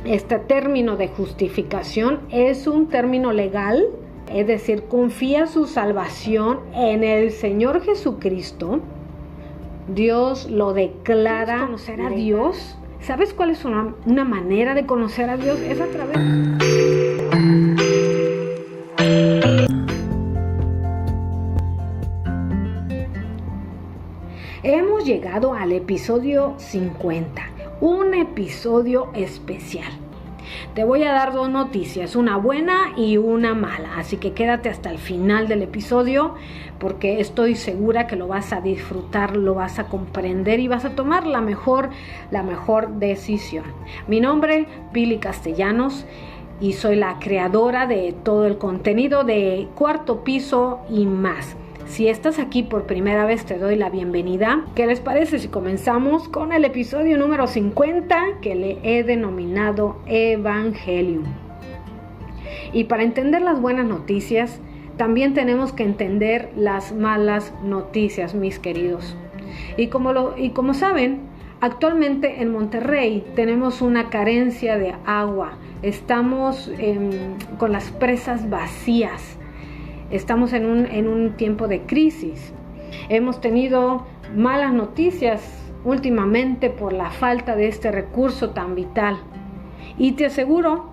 Este término de justificación es un término legal, es decir, confía su salvación en el Señor Jesucristo. Dios lo declara. ¿Conocer a Dios? ¿Sabes cuál es una manera de conocer a Dios? Es a través... Hemos llegado al episodio 50, un episodio especial. Te voy a dar dos noticias, una buena y una mala, así que quédate hasta el final del episodio porque estoy segura que lo vas a disfrutar, lo vas a comprender y vas a tomar la mejor decisión. Mi nombre es Pili Castellanos y soy la creadora de todo el contenido de Cuarto Piso y más. Si estás aquí por primera vez, te doy la bienvenida. ¿Qué les parece si comenzamos con el episodio número 50 que le he denominado Evangelium? Y para entender las buenas noticias, también tenemos que entender las malas noticias, mis queridos. Y como saben, actualmente en Monterrey tenemos una carencia de agua. Estamos con las presas vacías. Estamos en un tiempo de crisis. Hemos tenido malas noticias últimamente por la falta de este recurso tan vital. Y te aseguro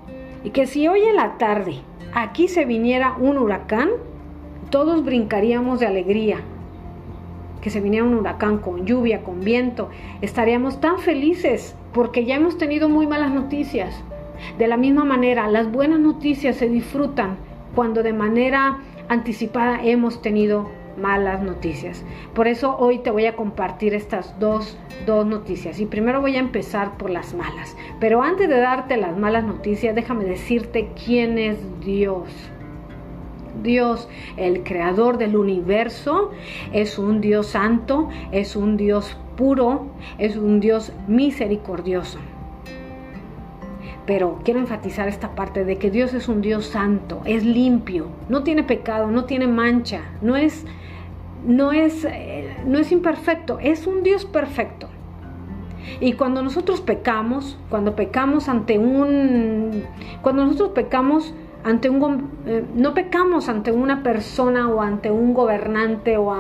que si hoy en la tarde aquí se viniera un huracán, todos brincaríamos de alegría. Que se viniera un huracán con lluvia, con viento, estaríamos tan felices porque ya hemos tenido muy malas noticias. De la misma manera, las buenas noticias se disfrutan cuando de manera anticipada hemos tenido malas noticias. Por eso hoy te voy a compartir estas dos noticias y primero voy a empezar por las malas. Pero antes de darte las malas noticias, déjame decirte quién es Dios. Dios, el creador del universo, es un Dios santo, es un Dios puro, es un Dios misericordioso. Pero quiero enfatizar esta parte de que Dios es un Dios santo, es limpio, no tiene pecado, no tiene mancha, no es imperfecto, es un Dios perfecto. Y cuando nosotros pecamos, no pecamos ante una persona o ante un gobernante o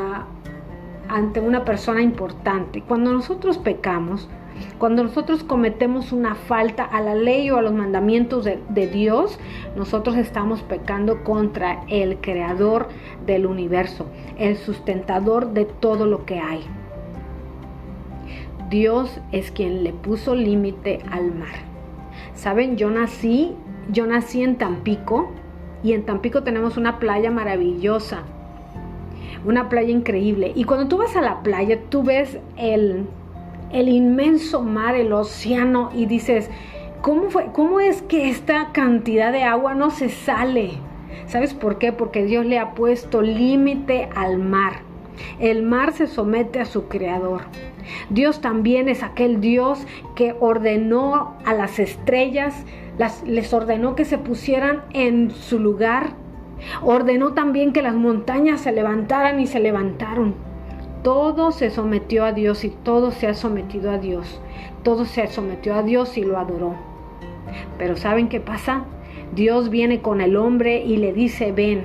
ante una persona importante. Cuando nosotros pecamos, cuando nosotros cometemos una falta a la ley o a los mandamientos de Dios, nosotros estamos pecando contra el creador del universo, el sustentador de todo lo que hay. Dios es quien le puso límite al mar. Saben, yo nací en Tampico y en Tampico tenemos una playa maravillosa, una playa increíble. Y cuando tú vas a la playa, tú ves el inmenso mar, el océano, y dices, ¿cómo es que esta cantidad de agua no se sale? ¿Sabes por qué? Porque Dios le ha puesto límite al mar. El mar se somete a su creador. Dios también es aquel Dios que ordenó a las estrellas, les ordenó que se pusieran en su lugar. Ordenó también que las montañas se levantaran y se levantaron. Todo se sometió a Dios y todo se ha sometido a Dios. Todo se sometió a Dios y lo adoró. Pero ¿saben qué pasa? Dios viene con el hombre y le dice, ven.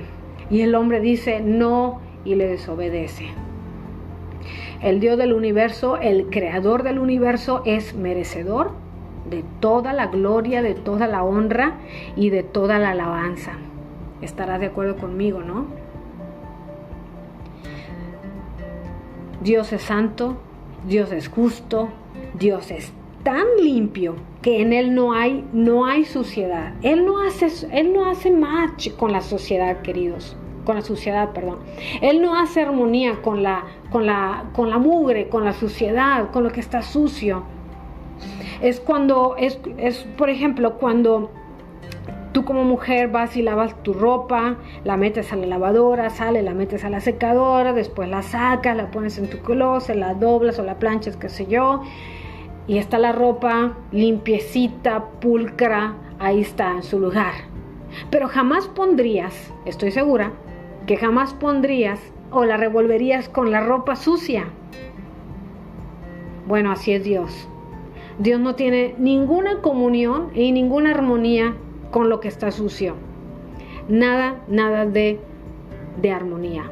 Y el hombre dice, no, y le desobedece. El Dios del universo, el creador del universo, es merecedor de toda la gloria, de toda la honra y de toda la alabanza. Estarás de acuerdo conmigo, ¿no? Dios es santo, Dios es justo, Dios es tan limpio que en Él no hay suciedad. Él no hace match con la sociedad, queridos. Con la suciedad, perdón. Él no hace armonía con la mugre, con la suciedad, con lo que está sucio. Es por ejemplo, cuando tú como mujer vas y lavas tu ropa, la metes a la lavadora, sale, la metes a la secadora, después la sacas, la pones en tu closet, la doblas o la planchas, qué sé yo, y está la ropa limpiecita, pulcra, ahí está en su lugar. Pero jamás pondrías, estoy segura, que jamás pondrías o la revolverías con la ropa sucia. Bueno, así es Dios. Dios no tiene ninguna comunión y ninguna armonía con lo que está sucio. Nada de armonía.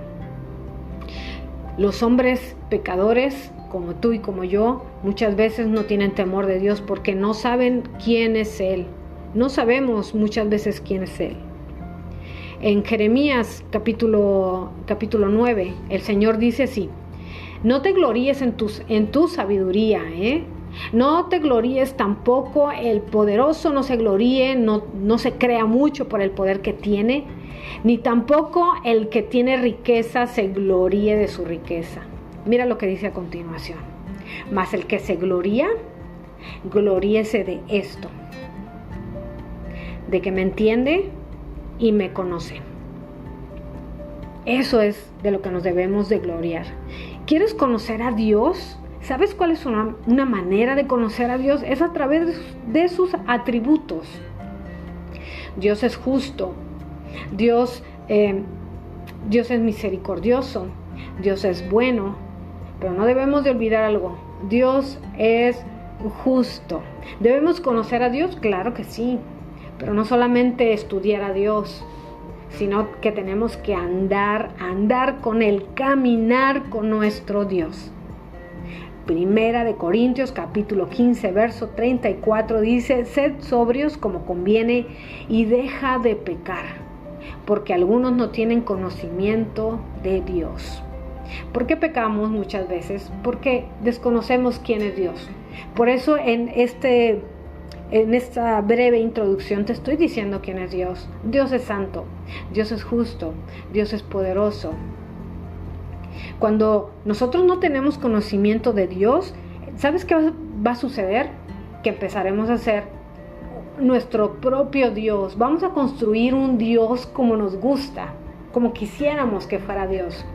Los hombres pecadores, como tú y como yo, muchas veces no tienen temor de Dios porque no saben quién es Él. No sabemos muchas veces quién es Él. En Jeremías capítulo 9, el Señor dice así: no te gloríes en tu sabiduría, no te gloríes tampoco, el poderoso no se gloríe, no se crea mucho por el poder que tiene, ni tampoco el que tiene riqueza se gloríe de su riqueza. Mira lo que dice a continuación: mas el que se gloría, gloríese de esto, de que me entiende y me conoce. Eso es de lo que nos debemos de gloriar. ¿Quieres conocer a Dios? ¿Sabes cuál es una manera de conocer a Dios? Es a través de sus atributos. Dios es justo. Dios es misericordioso. Dios es bueno. Pero no debemos de olvidar algo. Dios es justo. ¿Debemos conocer a Dios? Claro que sí. Pero no solamente estudiar a Dios, sino que tenemos que andar con Él, caminar con nuestro Dios. Primera de Corintios capítulo 15 verso 34 dice: sed sobrios como conviene y deja de pecar, porque algunos no tienen conocimiento de Dios. ¿Por qué pecamos muchas veces? Porque desconocemos quién es Dios. Por eso en esta breve introducción te estoy diciendo quién es Dios. Dios es santo, Dios es justo, Dios es poderoso. Cuando nosotros no tenemos conocimiento de Dios, ¿sabes qué va a suceder? Que empezaremos a hacer nuestro propio Dios. Vamos a construir un Dios como nos gusta, como quisiéramos que fuera Dios.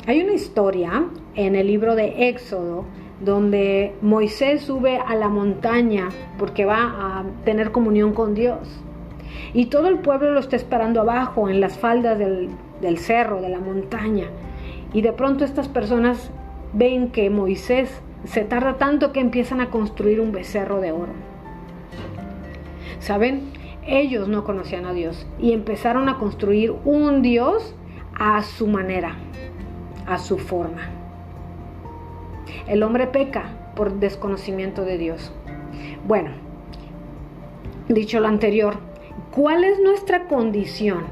Hay una historia en el libro de Éxodo donde Moisés sube a la montaña porque va a tener comunión con Dios. Y todo el pueblo lo está esperando abajo, en las faldas del cerro, de la montaña. Y de pronto estas personas ven que Moisés se tarda tanto que empiezan a construir un becerro de oro. ¿Saben? Ellos no conocían a Dios y empezaron a construir un Dios a su manera, a su forma. El hombre peca por desconocimiento de Dios. Bueno, dicho lo anterior, ¿cuál es nuestra condición?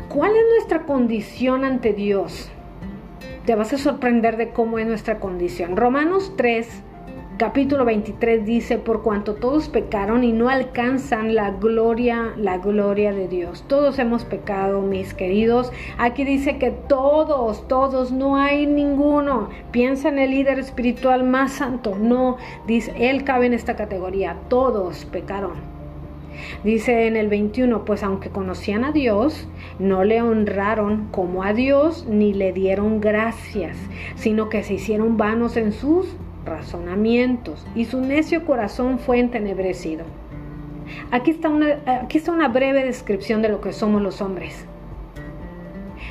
¿Cuál es nuestra condición ante Dios? Te vas a sorprender de cómo es nuestra condición. Romanos 3, capítulo 23 dice: por cuanto todos pecaron y no alcanzan la gloria de Dios. Todos hemos pecado, mis queridos. Aquí dice que todos, no hay ninguno. Piensa en el líder espiritual más santo. No, dice, él cabe en esta categoría. Todos pecaron. Dice en el 21, pues aunque conocían a Dios, no le honraron como a Dios ni le dieron gracias, sino que se hicieron vanos en sus razonamientos y su necio corazón fue entenebrecido. Aquí está una breve descripción de lo que somos los hombres.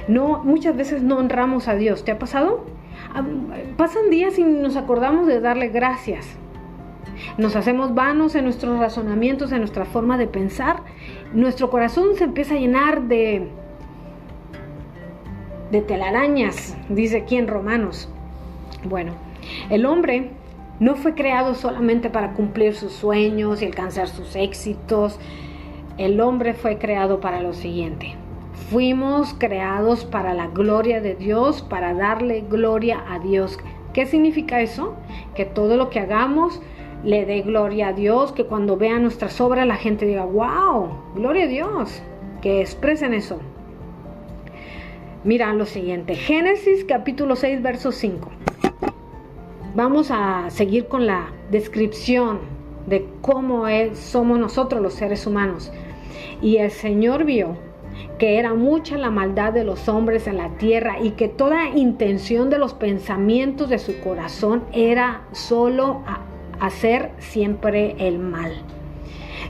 Muchas veces no honramos a Dios. ¿Te ha pasado? Pasan días y nos acordamos de darle gracias. Nos hacemos vanos en nuestros razonamientos, en nuestra forma de pensar. Nuestro corazón se empieza a llenar de telarañas, dice aquí en Romanos. Bueno, el hombre no fue creado solamente para cumplir sus sueños y alcanzar sus éxitos. El hombre fue creado para lo siguiente: fuimos creados para la gloria de Dios, para darle gloria a Dios. ¿Qué significa eso? Que todo lo que hagamos le dé gloria a Dios, que cuando vean nuestras obras la gente diga: wow, gloria a Dios, que expresen eso. Mira lo siguiente, Génesis capítulo 6 verso 5. Vamos a seguir con la descripción de cómo somos nosotros los seres humanos. Y el Señor vio que era mucha la maldad de los hombres en la tierra y que toda intención de los pensamientos de su corazón era solo hacer siempre el mal.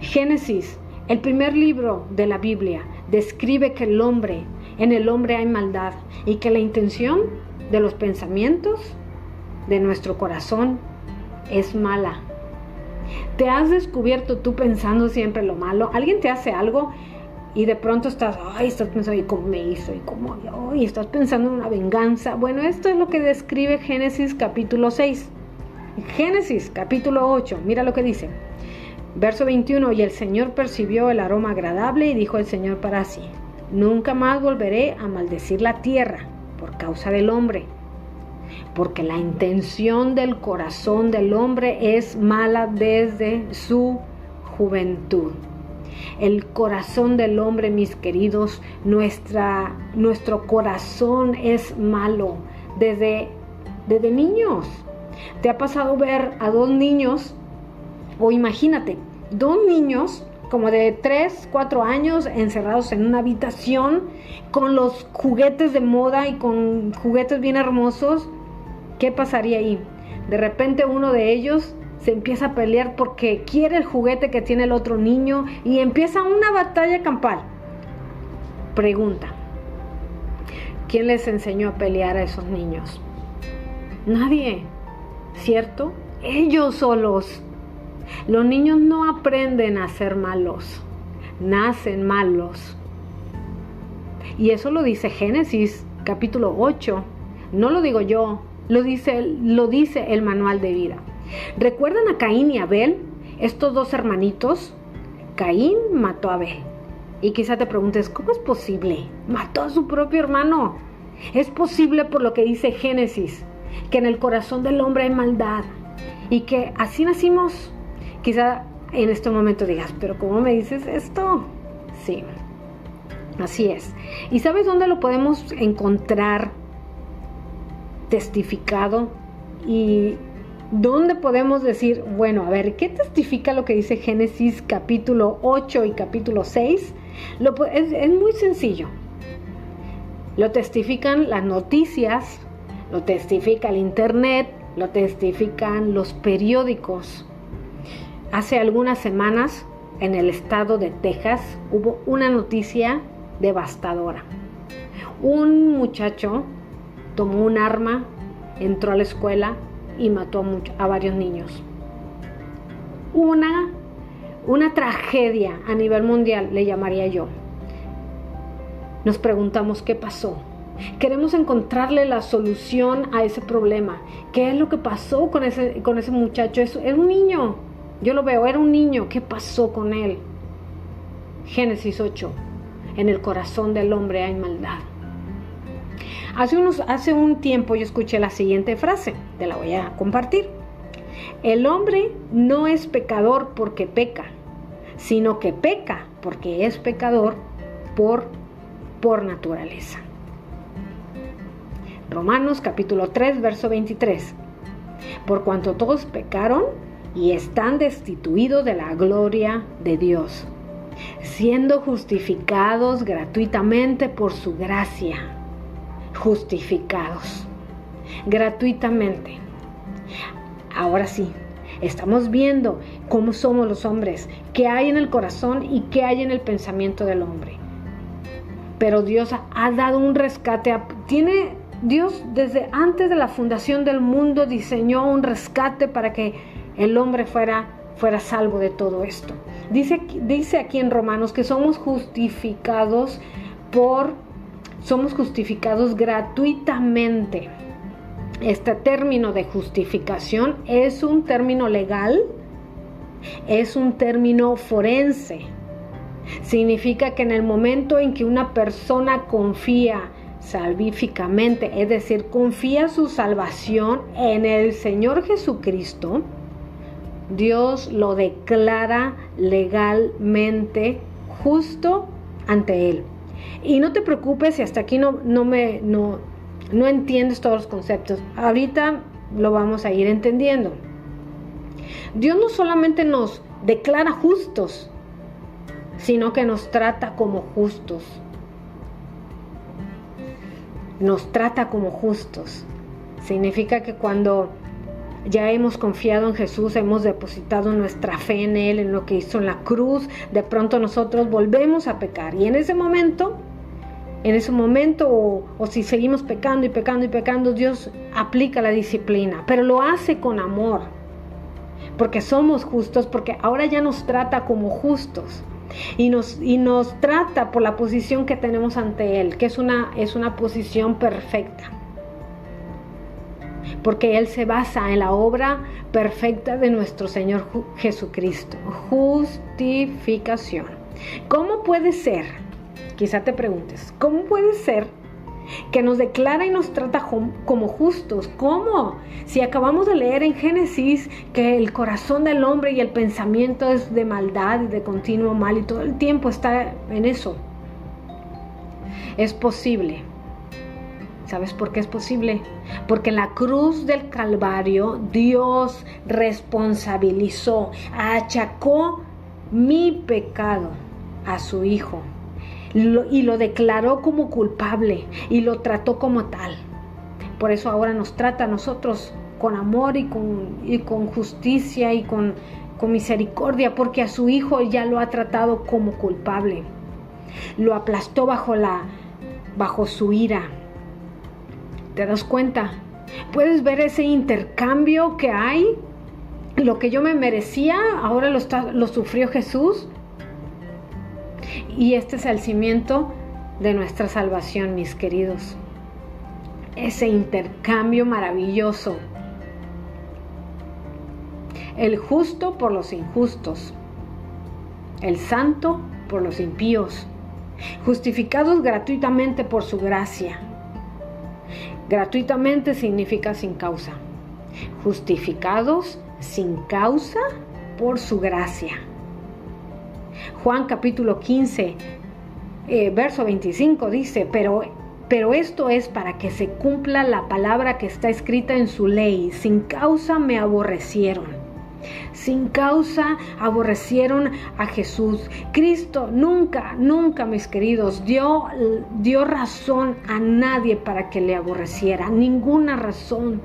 Génesis, el primer libro de la Biblia, describe que en el hombre hay maldad y que la intención de los pensamientos de nuestro corazón es mala. ¿Te has descubierto tú pensando siempre lo malo? ¿Alguien te hace algo y de pronto estás pensando, ¿y cómo me hizo? ¿Y cómo yo? Y estás pensando en una venganza. Bueno, esto es lo que describe Génesis capítulo 6. Génesis capítulo 8, mira lo que dice. Verso 21, y el Señor percibió el aroma agradable y dijo el Señor para sí, nunca más volveré a maldecir la tierra por causa del hombre, porque la intención del corazón del hombre es mala desde su juventud. El corazón del hombre, mis queridos, nuestro corazón es malo desde niños. ¿Te ha pasado ver a dos niños? O imagínate, dos niños como de 3, 4 años encerrados en una habitación con los juguetes de moda y con juguetes bien hermosos. ¿Qué pasaría ahí? De repente uno de ellos se empieza a pelear porque quiere el juguete que tiene el otro niño y empieza una batalla campal. Pregunta, ¿quién les enseñó a pelear a esos niños? Nadie, ¿cierto? Ellos solos. Los niños no aprenden a ser malos, nacen malos. Y eso lo dice Génesis capítulo 8, no lo digo yo, lo dice el manual de vida. ¿Recuerdan a Caín y Abel? Estos dos hermanitos. Caín mató a Abel. Y quizá te preguntes, ¿cómo es posible? Mató a su propio hermano. Es posible por lo que dice Génesis, que en el corazón del hombre hay maldad y que así nacimos. Quizá en este momento digas, ¿pero cómo me dices esto? Sí, así es. ¿Y sabes dónde lo podemos encontrar testificado? ¿Y dónde podemos decir, bueno, a ver, ¿qué testifica lo que dice Génesis capítulo 8 y capítulo 6? Es muy sencillo. Lo testifican las noticias, lo testifica el internet, lo testifican los periódicos. Hace algunas semanas en el estado de Texas hubo una noticia devastadora. Un muchacho tomó un arma, entró a la escuela y mató a varios niños. Una tragedia a nivel mundial, le llamaría yo. Nos preguntamos qué pasó. Queremos encontrarle la solución a ese problema. ¿Qué es lo que pasó con ese muchacho? Es un niño. Yo lo veo, era un niño. ¿Qué pasó con él? Génesis 8. En el corazón del hombre hay maldad. Hace un tiempo yo escuché la siguiente frase, te la voy a compartir. El hombre no es pecador porque peca, sino que peca porque es pecador por naturaleza. Romanos capítulo 3, verso 23. Por cuanto todos pecaron y están destituidos de la gloria de Dios, siendo justificados gratuitamente por su gracia. Justificados gratuitamente. Ahora sí, estamos viendo cómo somos los hombres, qué hay en el corazón y qué hay en el pensamiento del hombre. Pero Dios ha dado un rescate. Dios desde antes de la fundación del mundo diseñó un rescate para que el hombre fuera salvo de todo esto. Dice aquí en Romanos que somos justificados gratuitamente. Este término de justificación es un término legal, es un término forense. Significa que en el momento en que una persona confía salvíficamente, es decir, confía su salvación en el Señor Jesucristo, Dios lo declara legalmente justo ante Él. Y no te preocupes si hasta aquí no entiendes todos los conceptos. Ahorita lo vamos a ir entendiendo. Dios no solamente nos declara justos, sino que nos trata como justos. Nos trata como justos. Significa que cuando ya hemos confiado en Jesús, hemos depositado nuestra fe en Él, en lo que hizo en la cruz, de pronto nosotros volvemos a pecar. Y en ese momento, o si seguimos pecando y pecando y pecando, Dios aplica la disciplina, pero lo hace con amor. porque somos justos, porque ahora ya nos trata como justos. Y nos trata por la posición que tenemos ante Él, que es una posición perfecta. Porque Él se basa en la obra perfecta de nuestro Señor Jesucristo. Justificación. ¿Cómo puede ser? Quizá te preguntes, ¿cómo puede ser que nos declara y nos trata como justos? ¿Cómo? Si acabamos de leer en Génesis que el corazón del hombre y el pensamiento es de maldad y de continuo mal, y todo el tiempo está en eso. Es posible. ¿Sabes por qué es posible? Porque en la cruz del Calvario Dios responsabilizó, achacó mi pecado a su Hijo y lo declaró como culpable y lo trató como tal. Por eso ahora nos trata a nosotros con amor y con justicia y con misericordia, porque a su Hijo ya lo ha tratado como culpable. Lo aplastó bajo su ira. ¿Te das cuenta? ¿Puedes ver ese intercambio que hay? Lo que yo me merecía, ahora lo sufrió Jesús. Y este es el cimiento de nuestra salvación, mis queridos. Ese intercambio maravilloso. El justo por los injustos. El santo por los impíos. Justificados gratuitamente por su gracia. Gratuitamente significa sin causa. Justificados sin causa por su gracia. Juan capítulo 15, verso 25 dice, pero esto es para que se cumpla la palabra que está escrita en su ley. Sin causa me aborrecieron. Sin causa aborrecieron a Jesús. Cristo nunca, mis queridos, dio razón a nadie para que le aborreciera. Ninguna razón.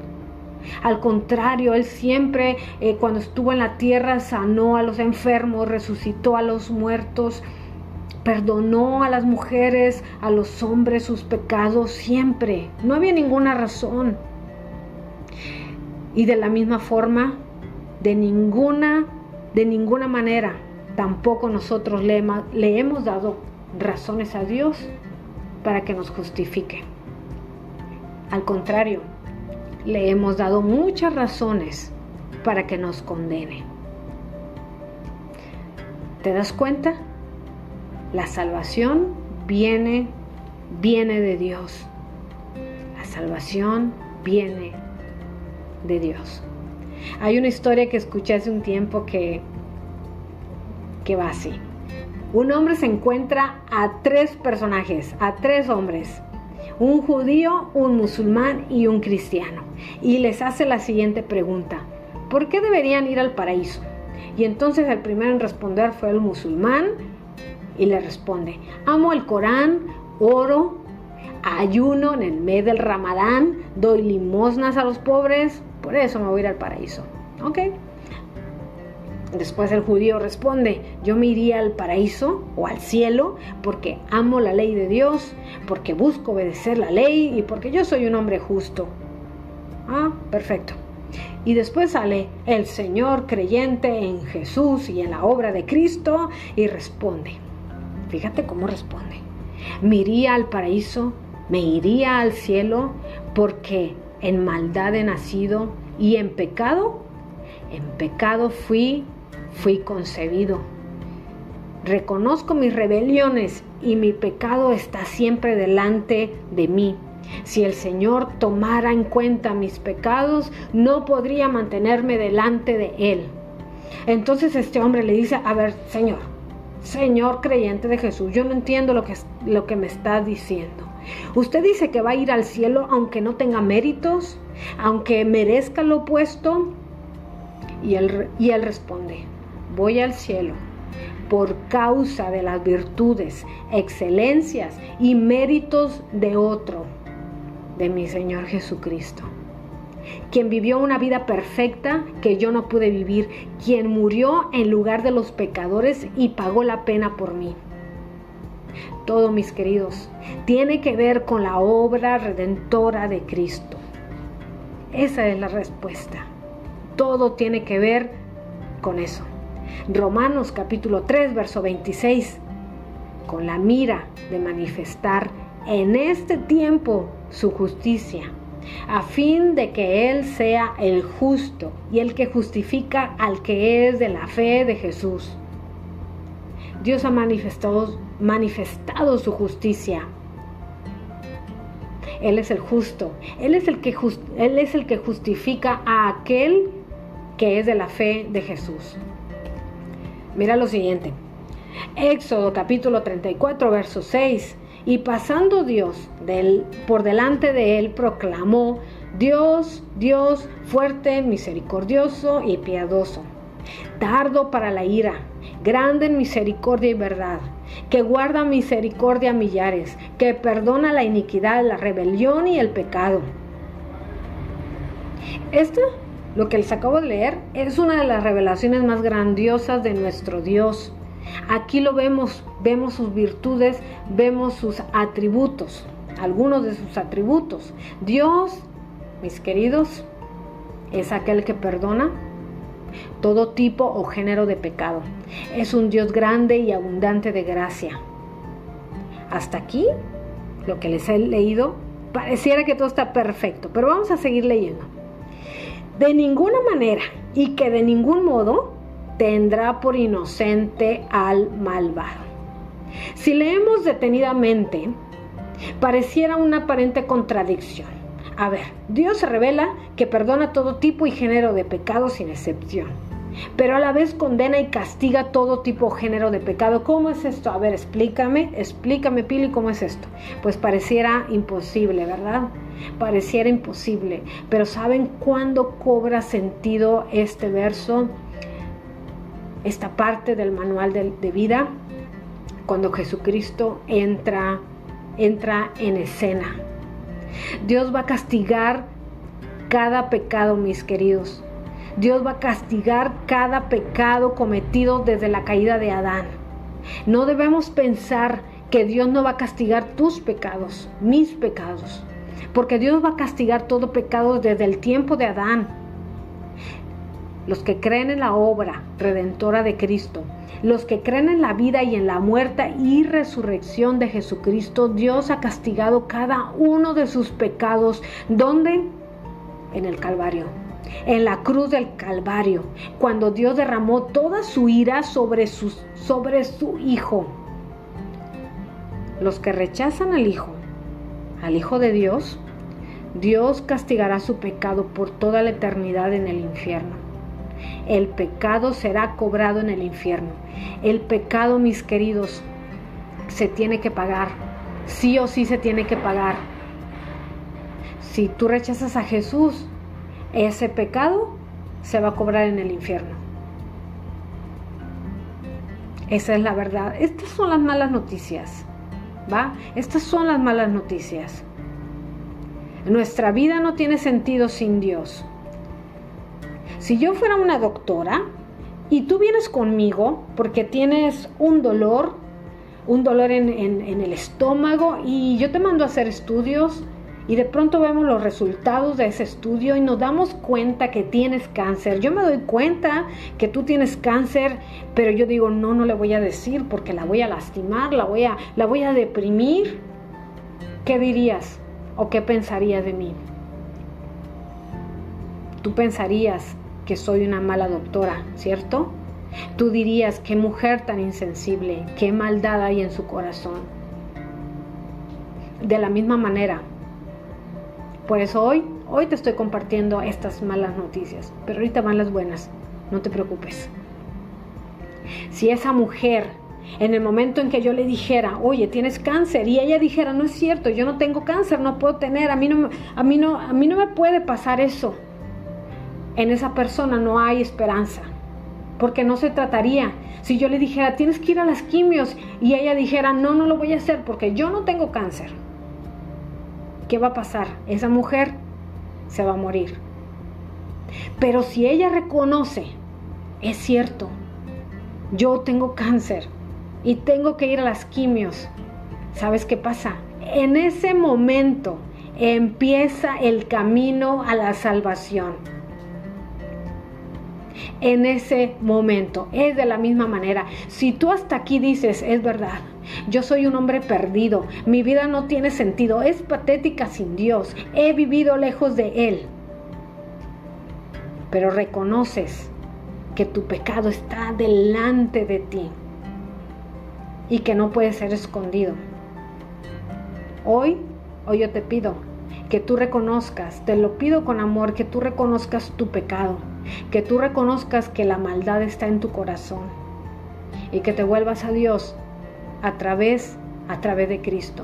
Al contrario, Él siempre, cuando estuvo en la tierra, sanó a los enfermos, resucitó a los muertos, perdonó a las mujeres, a los hombres sus pecados, siempre. No había ninguna razón. Y de la misma forma, de ninguna manera, tampoco nosotros le hemos dado razones a Dios para que nos justifique. Al contrario, le hemos dado muchas razones para que nos condene. ¿Te das cuenta? La salvación viene de Dios. La salvación viene de Dios. Hay una historia que escuché hace un tiempo que va así. Un hombre se encuentra a 3 personajes, a 3 hombres. Un judío, un musulmán y un cristiano. Y les hace la siguiente pregunta: ¿por qué deberían ir al paraíso? Y entonces el primero en responder fue el musulmán y le responde: amo el Corán, oro, ayuno en el mes del Ramadán, doy limosnas a los pobres, por eso me voy a ir al paraíso. ¿Ok? Después el judío responde: yo me iría al paraíso o al cielo porque amo la ley de Dios, porque busco obedecer la ley y porque yo soy un hombre justo. Ah, perfecto. Y después sale el Señor creyente en Jesús y en la obra de Cristo y responde. Fíjate cómo responde: me iría al paraíso, me iría al cielo porque en maldad he nacido y en pecado fui concebido. Reconozco mis rebeliones y mi pecado está siempre delante de mí. Si el Señor tomara en cuenta mis pecados, no podría mantenerme delante de Él. Entonces este hombre le dice: a ver, Señor creyente de Jesús, yo no entiendo lo que me está diciendo. Usted dice que va a ir al cielo aunque no tenga méritos, aunque merezca lo opuesto. Y él responde: voy al cielo por causa de las virtudes, excelencias y méritos de otro, de mi Señor Jesucristo, quien vivió una vida perfecta que yo no pude vivir, quien murió en lugar de los pecadores y pagó la pena por mí. Todo, mis queridos, tiene que ver con la obra redentora de Cristo. Esa es la respuesta. Todo tiene que ver con eso. Romanos capítulo 3, verso 26, con la mira de manifestar en este tiempo su justicia, a fin de que Él sea el justo y el que justifica al que es de la fe de Jesús. Dios ha manifestado su justicia. Él es el justo. Él es el que justifica a aquel que es de la fe de Jesús. Mira lo siguiente. Éxodo capítulo 34, verso 6. Y pasando Dios por delante de él, proclamó: Dios, Dios, fuerte, misericordioso y piadoso, tardo para la ira, grande en misericordia y verdad, que guarda misericordia a millares, que perdona la iniquidad, la rebelión y el pecado. Lo que les acabo de leer, es una de las revelaciones más grandiosas de nuestro Dios. Aquí lo vemos sus virtudes, vemos sus atributos, algunos de sus atributos. Dios, mis queridos, es aquel que perdona todo tipo o género de pecado. Es un Dios grande y abundante de gracia. Hasta aquí, lo que les he leído, pareciera que todo está perfecto, pero vamos a seguir leyendo. De ninguna manera y que de ningún modo tendrá por inocente al malvado. Si leemos detenidamente, pareciera una aparente contradicción. A ver, Dios se revela que perdona todo tipo y género de pecado sin excepción, pero a la vez condena y castiga todo tipo o género de pecado. ¿Cómo es esto? A ver, explícame, Pili, ¿cómo es esto? Pues pareciera imposible, ¿verdad? Pareciera imposible, pero ¿saben cuándo cobra sentido este verso? Esta parte del manual de vida, cuando Jesucristo entra en escena. Dios va a castigar cada pecado, mis queridos. Dios va a castigar cada pecado cometido desde la caída de Adán. No debemos pensar que Dios no va a castigar tus pecados, mis pecados, porque Dios va a castigar todo pecado desde el tiempo de Adán. Los que creen en la obra redentora de Cristo, los que creen en la vida y en la muerte y resurrección de Jesucristo, Dios ha castigado cada uno de sus pecados. ¿Dónde? En el Calvario, en la cruz del Calvario, cuando Dios derramó toda su ira sobre su Hijo. Los que rechazan al Hijo de Dios, Dios castigará su pecado por toda la eternidad en el infierno. El pecado será cobrado en el infierno. El pecado, mis queridos, se tiene que pagar. Sí o sí se tiene que pagar. Si tú rechazas a Jesús, ese pecado se va a cobrar en el infierno. Esa es la verdad. Estas son las malas noticias, ¿va? Estas son las malas noticias. Nuestra vida no tiene sentido sin Dios. Si yo fuera una doctora y tú vienes conmigo porque tienes un dolor en el estómago, y yo te mando a hacer estudios y de pronto vemos los resultados de ese estudio y nos damos cuenta que tienes cáncer. Yo me doy cuenta que tú tienes cáncer, pero yo digo, no le voy a decir porque la voy a lastimar, la voy a deprimir. ¿Qué dirías o qué pensarías de mí? Tú pensarías que soy una mala doctora, ¿cierto? Tú dirías, qué mujer tan insensible, qué maldad hay en su corazón. De la misma manera, por eso hoy te estoy compartiendo estas malas noticias, pero ahorita van las buenas, no te preocupes. Si esa mujer, en el momento en que yo le dijera, oye, tienes cáncer, y ella dijera, no es cierto, yo no tengo cáncer, no puedo tener, a mí no me puede pasar eso. En esa persona no hay esperanza, porque no se trataría. Si yo le dijera, tienes que ir a las quimios, y ella dijera, no lo voy a hacer porque yo no tengo cáncer, ¿qué va a pasar? Esa mujer se va a morir. Pero si ella reconoce, es cierto, yo tengo cáncer y tengo que ir a las quimios, ¿sabes qué pasa? En ese momento empieza el camino a la salvación. en ese momento. Es de la misma manera. Si tú hasta aquí dices, es verdad, yo soy un hombre perdido, mi vida no tiene sentido, es patética sin Dios, he vivido lejos de Él, pero reconoces que tu pecado está delante de ti y que no puede ser escondido. Hoy yo te pido que tú reconozcas, te lo pido con amor, que tú reconozcas tu pecado, que tú reconozcas que la maldad está en tu corazón y que te vuelvas a Dios a través de Cristo.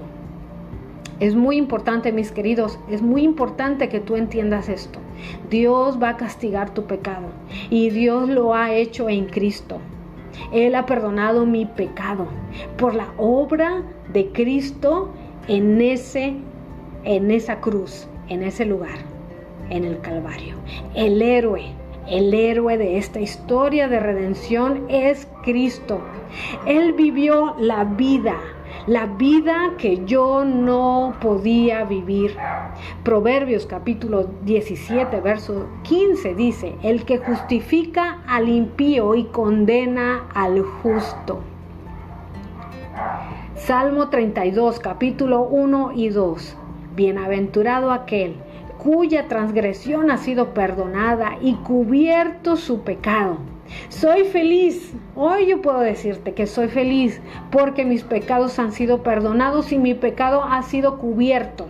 Es muy importante, mis queridos, es muy importante que tú entiendas esto. Dios va a castigar tu pecado y Dios lo ha hecho en Cristo. Él ha perdonado mi pecado por la obra de Cristo en esa cruz, en ese lugar, en el Calvario. El héroe de esta historia de redención es Cristo. Él vivió la vida que yo no podía vivir. Proverbios capítulo 17, verso 15 dice, el que justifica al impío y condena al justo. Salmo 32, capítulo 1 y 2. Bienaventurado aquel cuya transgresión ha sido perdonada y cubierto su pecado. Soy feliz. Hoy yo puedo decirte que soy feliz porque mis pecados han sido perdonados y mi pecado ha sido cubierto.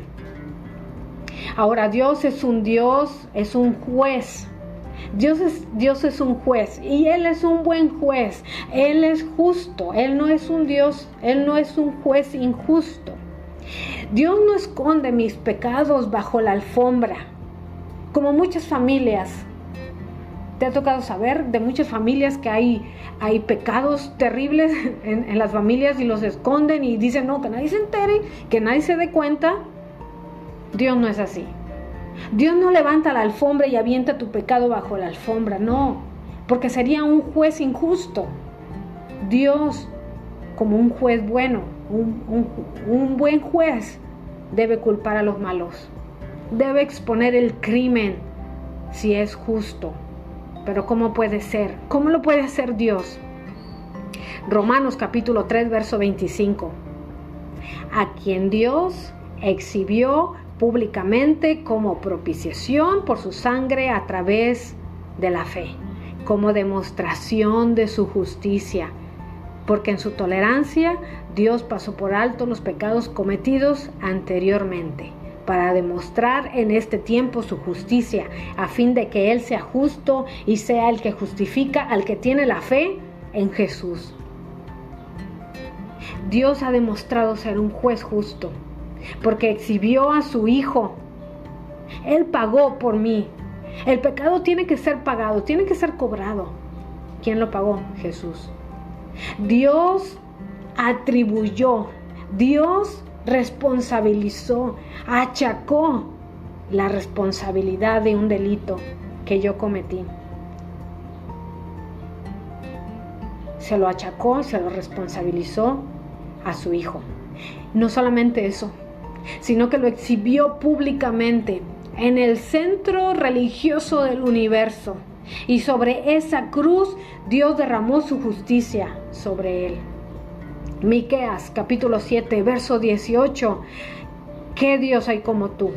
Ahora, Dios es un juez. Dios es un juez y Él es un buen juez. Él es justo. Él no es un juez injusto. Dios no esconde mis pecados bajo la alfombra, como muchas familias. ¿Te ha tocado saber de muchas familias que hay pecados terribles en las familias y los esconden y dicen, no, que nadie se entere, que nadie se dé cuenta? Dios no es así. Dios no levanta la alfombra y avienta tu pecado bajo la alfombra, no, porque sería un juez injusto. Dios, como un juez bueno, un buen juez, debe culpar a los malos, debe exponer el crimen si es justo. Pero ¿cómo puede ser? ¿Cómo lo puede hacer Dios? Romanos capítulo 3, verso 25. A quien Dios exhibió públicamente como propiciación por su sangre a través de la fe, como demostración de su justicia, porque en su tolerancia Dios pasó por alto los pecados cometidos anteriormente, para demostrar en este tiempo su justicia, a fin de que Él sea justo y sea el que justifica al que tiene la fe en Jesús. Dios ha demostrado ser un juez justo, porque exhibió a su Hijo. Él pagó por mí. El pecado tiene que ser pagado, tiene que ser cobrado. ¿Quién lo pagó? Jesús. Dios atribuyó, Dios responsabilizó, achacó la responsabilidad de un delito que yo cometí. Se lo achacó, se lo responsabilizó a su Hijo. No solamente eso, sino que lo exhibió públicamente en el centro religioso del universo. Y sobre esa cruz Dios derramó su justicia sobre él. Miqueas capítulo 7, verso 18. ¿Qué Dios hay como tú,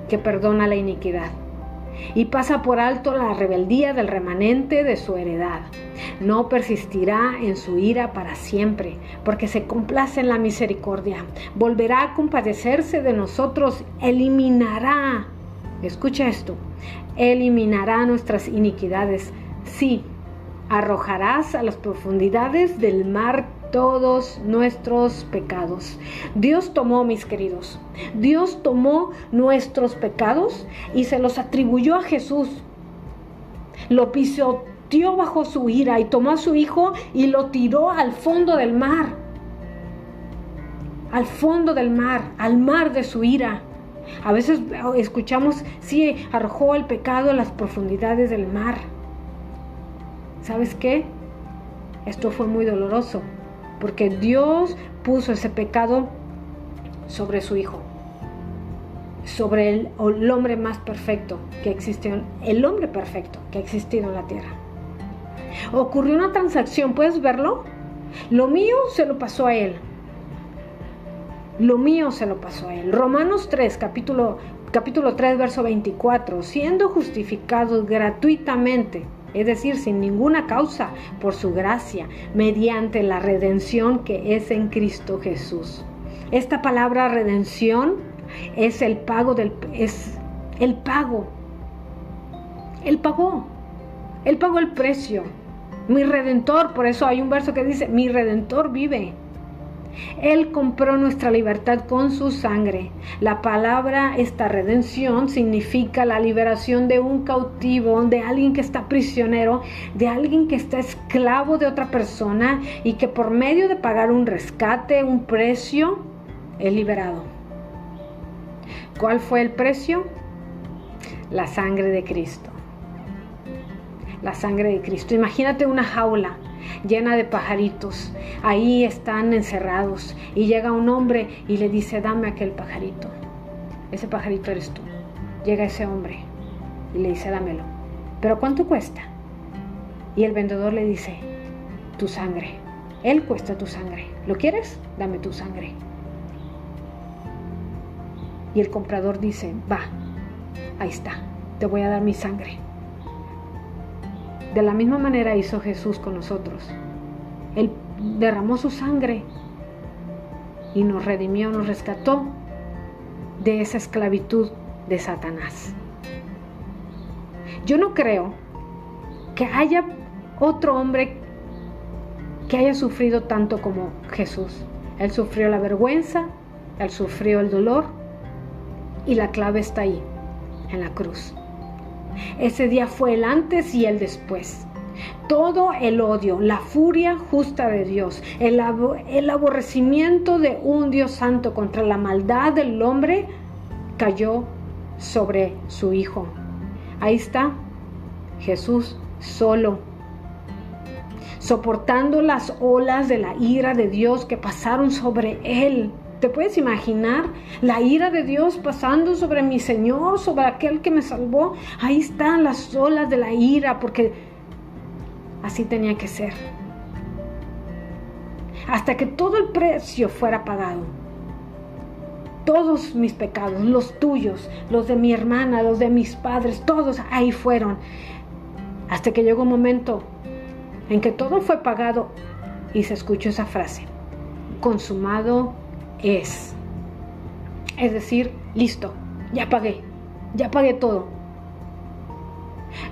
que perdona la iniquidad y pasa por alto la rebeldía del remanente de su heredad? No persistirá en su ira para siempre, porque se complace en la misericordia. Volverá a compadecerse de nosotros, eliminará, escucha esto, eliminará nuestras iniquidades. Sí, arrojarás a las profundidades del mar todos nuestros pecados. Dios tomó, mis queridos, Dios tomó nuestros pecados y se los atribuyó a Jesús. Lo pisoteó bajo su ira y tomó a su Hijo y lo tiró al fondo del mar. Al fondo del mar, al mar de su ira. A veces escuchamos, sí, arrojó el pecado a las profundidades del mar. ¿Sabes qué? Esto fue muy doloroso, porque Dios puso ese pecado sobre su Hijo, sobre el hombre más perfecto que existió, el hombre perfecto que ha existido en la tierra. Ocurrió una transacción, ¿puedes verlo? Lo mío se lo pasó a él. Lo mío se lo pasó a él. Romanos 3, capítulo 3, verso 24. Siendo justificados gratuitamente, es decir, sin ninguna causa, por su gracia, mediante la redención que es en Cristo Jesús. Esta palabra redención es el pago es el pago. Él pagó el precio. Mi Redentor, por eso hay un verso que dice, mi Redentor vive. Él compró nuestra libertad con su sangre. La palabra, esta redención, significa la liberación de un cautivo, de alguien que está prisionero, de alguien que está esclavo de otra persona y que por medio de pagar un rescate, un precio, es liberado. ¿Cuál fue el precio? La sangre de Cristo. La sangre de Cristo. Imagínate una jaula llena de pajaritos. Ahí están encerrados y llega un hombre y le dice, dame aquel pajarito. Ese pajarito eres tú. Llega ese hombre y le dice, dámelo. ¿Pero cuánto cuesta? Y el vendedor le dice, tu sangre. Él cuesta tu sangre. ¿Lo quieres? Dame tu sangre. Y el comprador dice, va, ahí está, te voy a dar mi sangre. De la misma manera hizo Jesús con nosotros. Él derramó su sangre y nos redimió, nos rescató de esa esclavitud de Satanás. Yo no creo que haya otro hombre que haya sufrido tanto como Jesús. Él sufrió la vergüenza, él sufrió el dolor y la clave está ahí, en la cruz. Ese día fue el antes y el después. Todo el odio, la furia justa de Dios, el aborrecimiento de un Dios santo contra la maldad del hombre cayó sobre su Hijo. Ahí está Jesús solo, soportando las olas de la ira de Dios que pasaron sobre Él. ¿Te puedes imaginar la ira de Dios pasando sobre mi Señor, sobre aquel que me salvó? Ahí están las olas de la ira, porque así tenía que ser. Hasta que todo el precio fuera pagado. Todos mis pecados, los tuyos, los de mi hermana, los de mis padres, todos ahí fueron. Hasta que llegó un momento en que todo fue pagado y se escuchó esa frase: consumado es. Es decir, listo, ya pagué todo.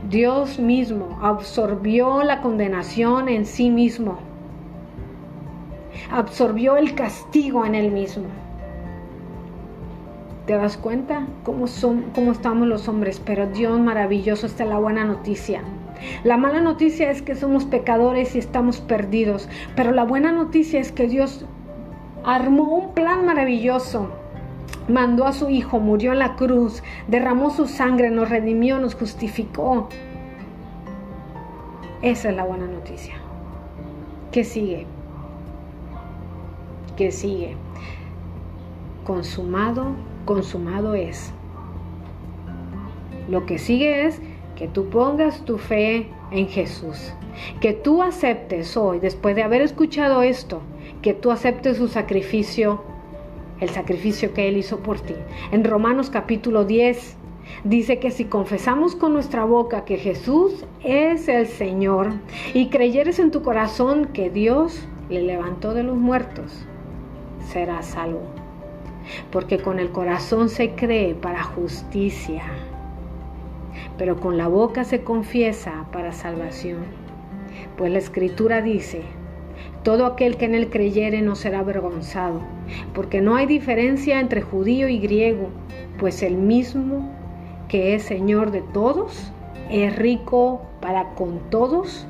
Dios mismo absorbió la condenación en sí mismo. Absorbió el castigo en Él mismo. ¿Te das cuenta cómo estamos los hombres? Pero Dios maravilloso, esta es la buena noticia. La mala noticia es que somos pecadores y estamos perdidos. Pero la buena noticia es que Dios armó un plan maravilloso. Mandó a su Hijo, murió en la cruz, derramó su sangre, nos redimió, nos justificó. Esa es la buena noticia. ¿Qué sigue? ¿Qué sigue? Consumado es. Lo que sigue es que tú pongas tu fe en Jesús. Que tú aceptes hoy, después de haber escuchado esto, que tú aceptes su sacrificio, el sacrificio que Él hizo por ti. En Romanos capítulo 10 dice que si confesamos con nuestra boca que Jesús es el Señor y creyeres en tu corazón que Dios le levantó de los muertos, serás salvo. Porque con el corazón se cree para justicia, pero con la boca se confiesa para salvación. Pues la Escritura dice: todo aquel que en Él creyere no será avergonzado, porque no hay diferencia entre judío y griego, pues el mismo que es Señor de todos, es rico para con todos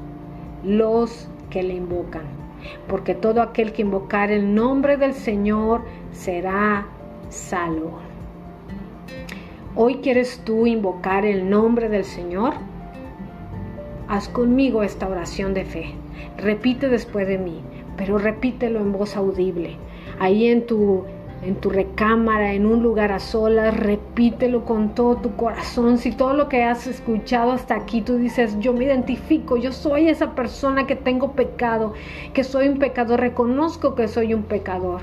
los que le invocan. Porque todo aquel que invocar el nombre del Señor será salvo. ¿Hoy quieres tú invocar el nombre del Señor? Haz conmigo esta oración de fe. Repite después de mí, pero repítelo en voz audible. Ahí en tu en tu recámara, en un lugar a solas, repítelo con todo tu corazón. Si todo lo que has escuchado hasta aquí tú dices, yo me identifico, yo soy esa persona que tengo pecado, que soy un pecador, reconozco que soy un pecador.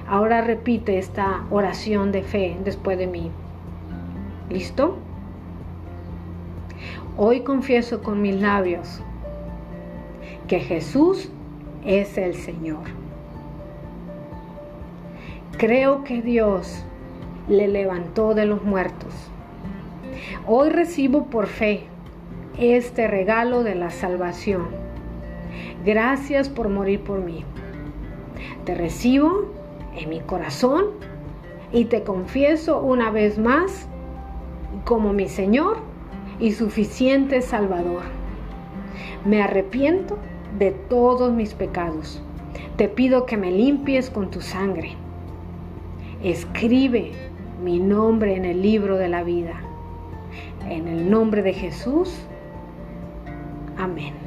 Ahora repite esta oración de fe después de mí. ¿Listo? Hoy confieso con mis labios que Jesús es el Señor. Creo que Dios le levantó de los muertos. Hoy recibo por fe este regalo de la salvación. Gracias por morir por mí. Te recibo en mi corazón y te confieso una vez más como mi Señor y suficiente Salvador. Me arrepiento de todos mis pecados. Te pido que me limpies con tu sangre. Escribe mi nombre en el libro de la vida. En el nombre de Jesús. Amén.